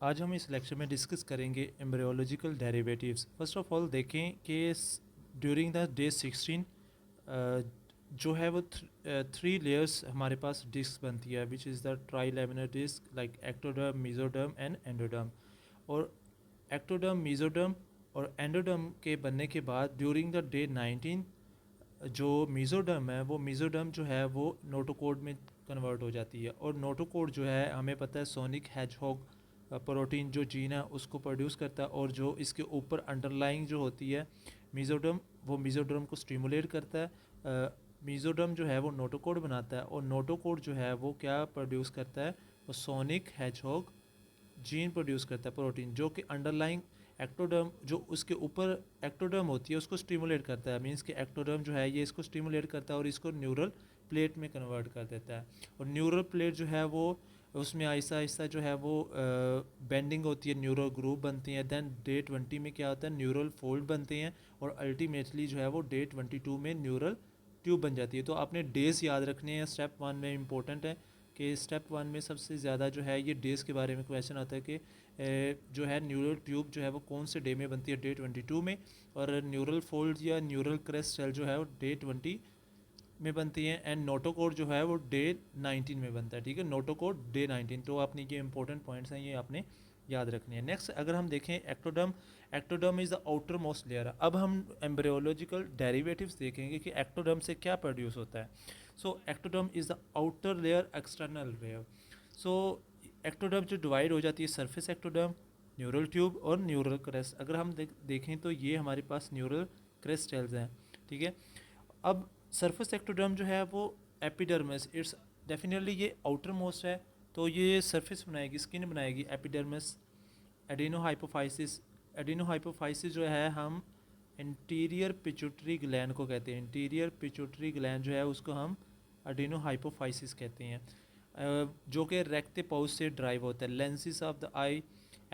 आज हम इस लेक्चर में डिस्कस करेंगे embryological derivatives. First of all देखें कि ड्यूरिंग द डे 16 जो है वो थ्री लेयर्स हमारे पास डिस्क बनती है, which is the trilaminar disc like ectoderm, mesoderm and endoderm. और एक्टोडर्म, मेसोडर्म और एंडोडर्म के बनने के बाद ड्यूरिंग द डे 19 जो मेसोडर्म है, वो मेसोडर्म जो है वो नोटोकोड में कन्वर्ट हो जाती है। और नोटोकोड जो है हमें पता है सोनिक हेजहॉग प्रोटीन जो जीन है उसको प्रोड्यूस करता है, और जो इसके ऊपर अंडरलाइंग जो होती है मेसोडर्म, वो मेसोडर्म को स्टिमुलेट करता है। मेसोडर्म जो है वो नोटोकोड बनाता है, और नोटोकोड जो है वो क्या प्रोड्यूस करता है, वो सोनिक हेजहॉग जीन प्रोड्यूस करता है, प्रोटीन जो कि अंडरलाइंग एक्टोडर्म जो उसके ऊपर एक्टोडर्म होती है उसको स्टिमुलेट करता है। मींस कि एक्टोडर्म जो है ये इसको स्टिमुलेट करता है और इसको न्यूरल प्लेट में कन्वर्ट कर देता है। और न्यूरल प्लेट जो है वो उसमें आहिस्ता आहिस्ता जो है वो बेंडिंग होती है, न्यूरल ग्रुप बनती हैं। देन डे 20 में क्या होता है, न्यूरल फोल्ड बनते हैं, और अल्टीमेटली जो है वो डे 22 में न्यूरल ट्यूब बन जाती है। तो आपने डेज याद रखने हैं, स्टेप 1 में इंपॉर्टेंट है कि स्टेप 1 में सबसे ज़्यादा जो है ये डेज़ के बारे में क्वेश्चन आता है कि जो है न्यूरल ट्यूब जो है वो कौन से डे में बनती है, डे 22 में। और न्यूरल फोल्ड या न्यूरल क्रेस्ट सेल जो है वो डे 20 में बनती है। एंड नोटोकोड जो है वो डे 19 में बनता है। ठीक है, नोटोकोड डे 19। तो आपने ये इंपॉर्टेंट पॉइंट्स हैं, ये आपने याद रखनी है। नेक्स्ट अगर हम देखें ectoderm, ectoderm is the outer most layer. अब हम एम्ब्रियोलॉजिकल डेरिवेटिव्स देखेंगे कि एक्टोडर्म से क्या प्रोड्यूस होता है। So ectoderm is the outer layer, external layer. So ectoderm जो डिवाइड हो जाती है, सरफेस एक्टोडर्म, न्यूरल ट्यूब और न्यूरल क्रेस्ट। अगर हम देखें तो ये हमारे पास न्यूरल क्रेस्ट सेल्स हैं। ठीक है, अब सरफेस एक्टोडर्म जो है वो एपिडर्मिस, इट्स डेफिनेटली ये आउटर मोस्ट है, तो ये सरफेस बनाएगी, स्किन बनाएगी, एपिडर्मिस। एडिनोहाइपोफाइसिस, एडिनोहाइपोफाइसिस जो है हम इंटीरियर पिट्यूटरी ग्लैंड को कहते हैं। इंटीरियर पिट्यूटरी ग्लैंड जो है उसको हम एडिनोहाइपोफाइसिस कहते हैं, जो कि रेक्टे पाउच से ड्राइव होता है। Lenses of the I,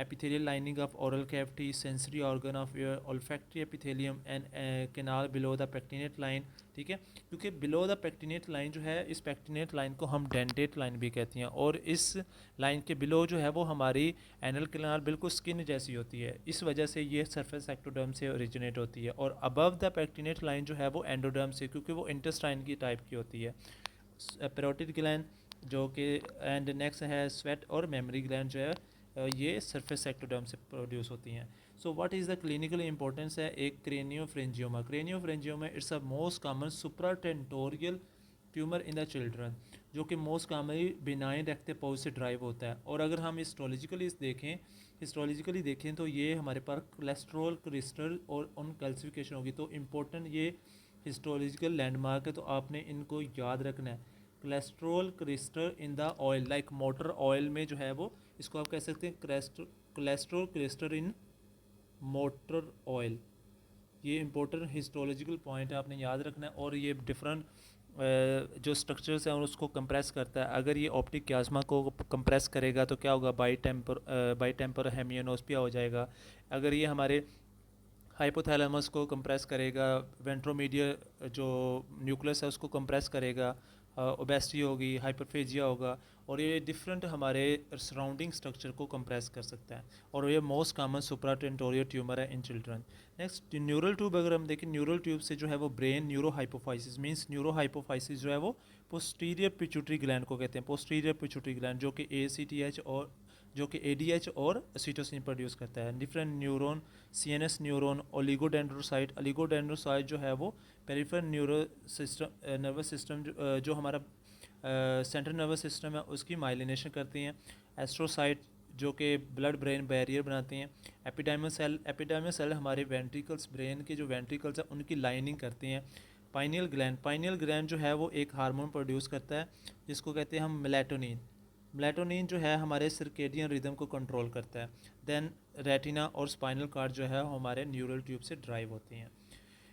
epithelial lining of oral cavity, sensory organ of ear, olfactory epithelium and canal below the pectinate line। ठीक है, क्योंकि below the pectinate line जो है, इस pectinate line को हम dentate line भी कहते हैं, और इस लाइन के below जो है वो हमारी एनल कैनाल बिल्कुल स्किन जैसी होती है। इस वजह से ये सरफेस एक्टोडर्म से ओरिजिनेट होती है। और अबव द पेक्टिनेट लाइन जो है वो एंडोडर्म से, क्योंकि वो इंटेस्टाइन की टाइप की होती है। पैरोटिड ग्लैंड जो कि, एंड नेक्स्ट है स्वेट और मेमोरी ग्लैंड जो है ये सरफेस एक्टोडर्म से प्रोड्यूस होती हैं। So what is the clinical importance है एक craniopharyngioma. Craniopharyngioma it's a most common supratentorial tumour in the children, जो कि most commonly benign Rathke's pouch से ड्राइव होता है। और अगर हम हिस्टोलॉजिकली देखें तो ये हमारे पास कोलेस्ट्रॉल, क्रिस्टल और उन कैल्सिफिकेशन होगी। तो इम्पोर्टेंट ये हिस्टोलॉजिकल लैंडमार्क है, तो आपने इनको याद रखना है। Cholesterol crystal in the oil, like motor oil में जो है वो, इसको आप कह सकते हैं कोलेस्ट्रॉल क्रिस्टल इन मोटर ऑयल। ये इंपॉर्टेंट हिस्टोलॉजिकल पॉइंट है, आपने याद रखना है। और ये डिफरेंट जो स्ट्रक्चर्स हैं उसको कंप्रेस करता है। अगर ये ऑप्टिक क्यास्मा को कंप्रेस करेगा तो क्या होगा, बाई टेम्पर हेमियोनोस्पिया हो जाएगा। अगर ये हमारे हाइपोथैलेमस को कंप्रेस करेगा, वेंट्रोमीडियल जो न्यूक्लियस है उसको कंप्रेस करेगा, ओबेसिटी होगी, हाइपरफेजिया होगा, और ये डिफरेंट हमारे सराउंडिंग स्ट्रक्चर को कंप्रेस कर सकता है। और ये मोस्ट कॉमन सुप्राटेंटोरियल ट्यूमर है in children. Next neural tube, अगर हम देखें न्यूरल ट्यूब से जो है वो ब्रेन न्यूरोहाइपोफाइसिस, मींस न्यूरोहाइपोफाइसिस जो है वो पोस्टीरियर पिट्यूटरी ग्लैंड को कहते हैं। पोस्टीरियर पिट्यूटरी ग्लैंड जो कि ACTH और जो कि ADH और सीटोसिन प्रोड्यूस करता है। Different neuron, CNS neuron, oligodendrocyte जो है वो पेरिफेरल नर्वस सिस्टम जो हमारा सेंट्रल नर्वस सिस्टम है उसकी माइलिनेशन करती हैं। एस्ट्रोसाइट जो कि ब्लड ब्रेन बैरियर बनाते हैं। एपिडाइमल सेल हमारे वेंट्रिकल्स, ब्रेन के जो वेंट्रिकल्स हैं उनकी लाइनिंग करते हैं। पाइनियल ग्लैंड जो है वो एक हार्मोन प्रोड्यूस करता है जिसको कहते हैं हम मेलाटोनिन। मेलाटोनिन जो है हमारे सर्केडियन रिदम को कंट्रोल करता है। देन रेटिना और स्पाइनल कार्ड जो है हमारे न्यूरल ट्यूब से ड्राइव होती हैं।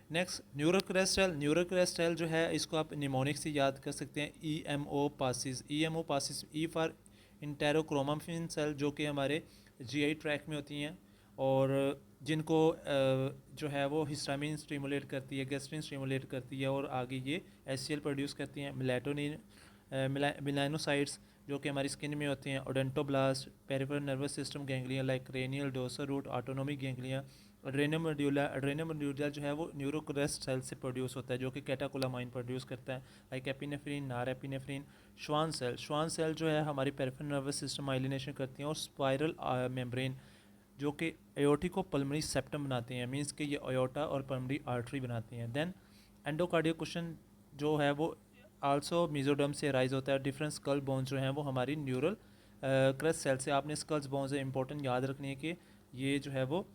नेक्स्ट न्यूरल क्रेस्टल, न्यूरल क्रेस्टल जो है इसको आप निमोनिक से याद कर सकते हैं, EMO पासिस। EMO पासिस, ई फॉर इंटेरोक्रोमाफिन सेल, जो कि हमारे GI ट्रैक में होती हैं, और जिनको जो है वो हिस्टामिन स्टिमुलेट करती है, गैस्ट्रिन स्टिमुलेट करती है, और आगे ये HCl प्रोड्यूस करती हैं। मेलाटोनिन, मिलानोसाइट्स जो कि हमारी स्किन में होते हैं, odontoblast, peripheral nervous system ganglia like cranial, dorsal root, autonomic ganglia, adrenal medulla. Adrenal medulla जो है वो न्यूरोक्रेस्ट सेल से प्रोड्यूस होता है, जो कि कैटाकोलामाइन प्रोड्यूस करता है, लाइक एपिनेफ्रिन, नार एपिनेफ्रिन। श्वान सेल जो है हमारी पेरिफेरल नर्वस सिस्टम माइलिनेशन करती हैं, और स्पाइरल मेम्ब्रेन जो कि एयोटिक को पल्मोनरी सेप्टम बनाते हैं, मींस कि ये एयोटा और पल्मोनरी आर्टरी बनाती हैं। देन एंडोकार्डियल क्वेश्चन जो है वो आल्सो मीजोडर्म से राइज होता है। डिफरेंट स्कल बोन्स जो हैं वो हमारी न्यूरल क्रस्ट सेल से, आपने स्कल्स बोन्स है इंपॉर्टेंट याद रखनी है कि ये जो है वो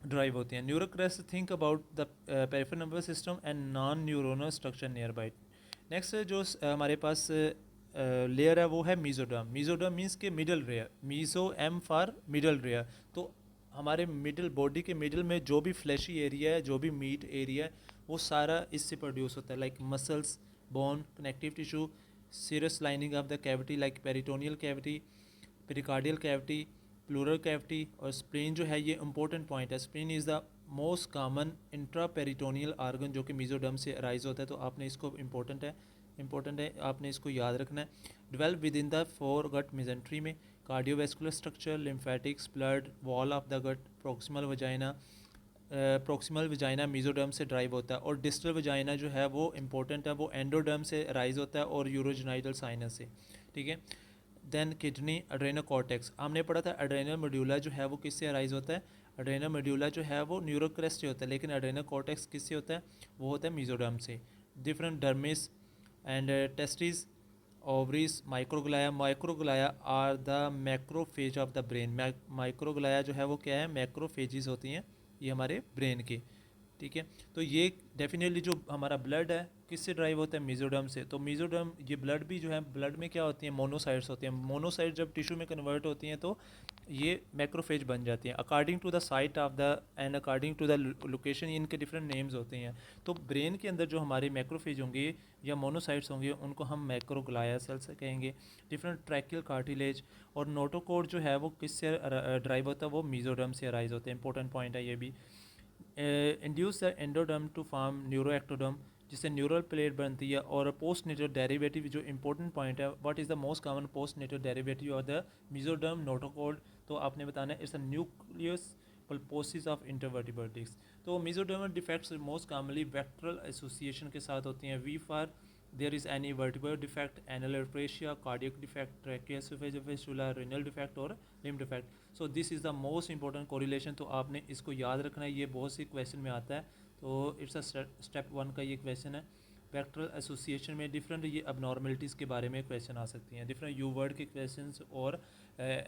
ड्राइव होती हैं। Neural crest think about the peripheral nervous system and non neuronal structure nearby. Next जो हमारे पास लेयर है वो है मीजोडर्म। मीजोडर्म मीन्स के middle layer, meso M for middle layer. तो हमारे मिडल बॉडी के मिडल में जो भी फ्लैशी एरिया है, जो भी मीट एरिया है, वो सारा इससे प्रोड्यूस होता है, like muscles, bone, connective tissue, serous lining of the cavity like peritoneal cavity, pericardial cavity, pleural cavity. और स्प्लीन जो है ये इंपॉर्टेंट पॉइंट है, spleen is the most common intra peritoneal organ जो कि मीजोडर्म से अराइज होता है, तो आपने इसको इंपॉर्टेंट है, आपने इसको याद रखना है। Develop within the foregut mesentery में, cardiovascular structure, lymphatics, blood, wall of the gut, proximal vagina mesoderm से ड्राइव होता है, और डिस्टल वजाइना जो है वो इंपॉर्टेंट है, वो एंडोडर्म से राइज होता है और यूरोजेनाइटल साइनस से, ठीक है। देन किडनी, एड्रेनोकॉर्टेक्स, हमने पढ़ा था एड्रेनल मेडुला जो है वो किससे अराइज होता है, एड्रेनल मेडुला जो है वो न्यूरोक्रेस्ट से होता है, लेकिन एड्रेनोकॉर्टेक्स किससे होता है, वो होता है मीजोडर्म से। Different dermis and testis, ovaries, microglia are the macrophage of the brain. Microglia जो है वो क्या है, मैक्रोफेजिस होती हैं ये हमारे ब्रेन की, ठीक है। तो ये डेफिनेटली जो हमारा ब्लड है किससे ड्राइव होता है, मीजोडर्म से। तो मीजोडर्म ये ब्लड भी जो है, ब्लड में क्या होती है, मोनोसाइट्स होती हैं। मोनोसाइट्स जब टिश्यू में कन्वर्ट होती हैं तो ये मैक्रोफेज बन जाती हैं, according to the site of the and according to the location, इनके डिफरेंट नेम्स होते हैं। तो ब्रेन के अंदर जो हमारे मैक्रोफेज होंगे या मोनोसाइट्स होंगे उनको हम मैक्रोग्लाया सेल्स कहेंगे। डिफरेंट ट्रैकियल कार्टिलेज और नोटोकोड जो है वो किससे ड्राइव होता है, वो मीजोडर्म से अराइज होते हैं, इंपॉर्टेंट पॉइंट है ये भी। Induce the endoderm to form neuroectoderm, जिससे न्यूरल प्लेट बनती है। और पोस्ट नेटल डेरिवेटिव जो इंपॉर्टेंट पॉइंट है, what is the most common postnatal derivative of the mesoderm notochord, तो आपने बताना है it's a nucleus pulposus of intervertebral disc. तो mesodermal defects most commonly VACTERL association के साथ होती हैं। V for there is any vertebral defect, anal atresia, cardiac defect, tracheoesophageal fistula, renal defect और limb defect. So this is the most important correlation, तो आपने इसको याद रखना है, ये बहुत सी क्वेश्चन में आता है। तो इट्स अ स्टेप 1 का ये क्वेश्चन है। वेक्टरल एसोसिएशन में डिफरेंट ये अबनॉर्मलिटीज़ के बारे में क्वेश्चन आ सकती हैं, डिफरेंट यू वर्ड के क्वेश्चन और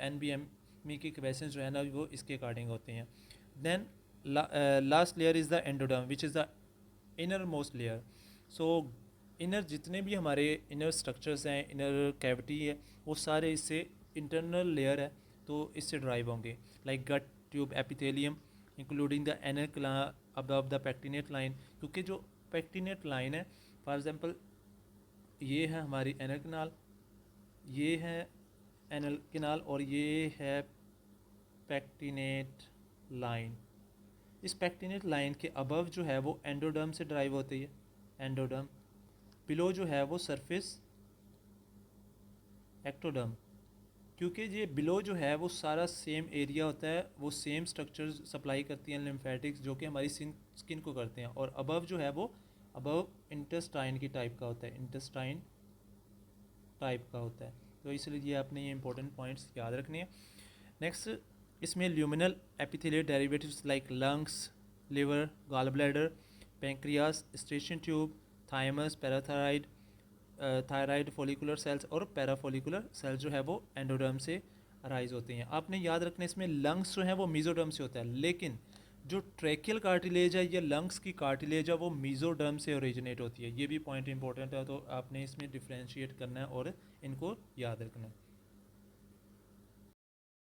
NBME के क्वेश्चन जो है ना वो इसके अकॉर्डिंग होते हैं। Then last layer is the endoderm which is the inner most layer. So inner जितने भी हमारे इनर स्ट्रक्चर्स हैं, इनर कैविटी है, वो सारे इससे इंटरनल लेयर है तो इससे ड्राइव होंगे, like gut tube, epithelium including the anal canal above the pectinate line, क्योंकि जो पेक्टिनेट लाइन है, फॉर एग्जांपल ये है हमारी एनल कनाल, ये है एनल कनाल और ये है पेक्टिनेट लाइन। इस पेक्टिनेट लाइन के अबव जो है वो एंडोडर्म से ड्राइव होती है, एंडोडर्म। बिलो जो है वो सरफेस एक्टोडर्म, क्योंकि ये बिलो जो है वो सारा सेम एरिया होता है, वो सेम स्ट्रक्चर सप्लाई करती हैं लिम्फेटिक्स जो कि हमारी स्किन को करते हैं। और अबव जो है वो अबव इंटेस्टाइन की टाइप का होता है, इंटेस्टाइन टाइप का होता है। तो इसलिए ये आपने ये इंपॉर्टेंट पॉइंट्स याद रखने हैं। नेक्स्ट, इसमें luminal epithelial derivatives like lungs, liver, gall bladder, pancreas, station tube, thymus, parathyroid, thyroid follicular cells और पैराफोलिकुलर सेल्स जो है वो एंडोडर्म से अराइज होते हैं। आपने याद रखना इसमें लंग्स जो है वो मीजोडर्म से होता है, लेकिन जो ट्रैकियल कार्टिलेज है या लंग्स की कार्टिलेज है वो मीजोडर्म से ओरिजिनेट होती है। ये भी पॉइंट इंपॉर्टेंट है, तो आपने इसमें डिफ्रेंशिएट करना है और इनको याद रखना है।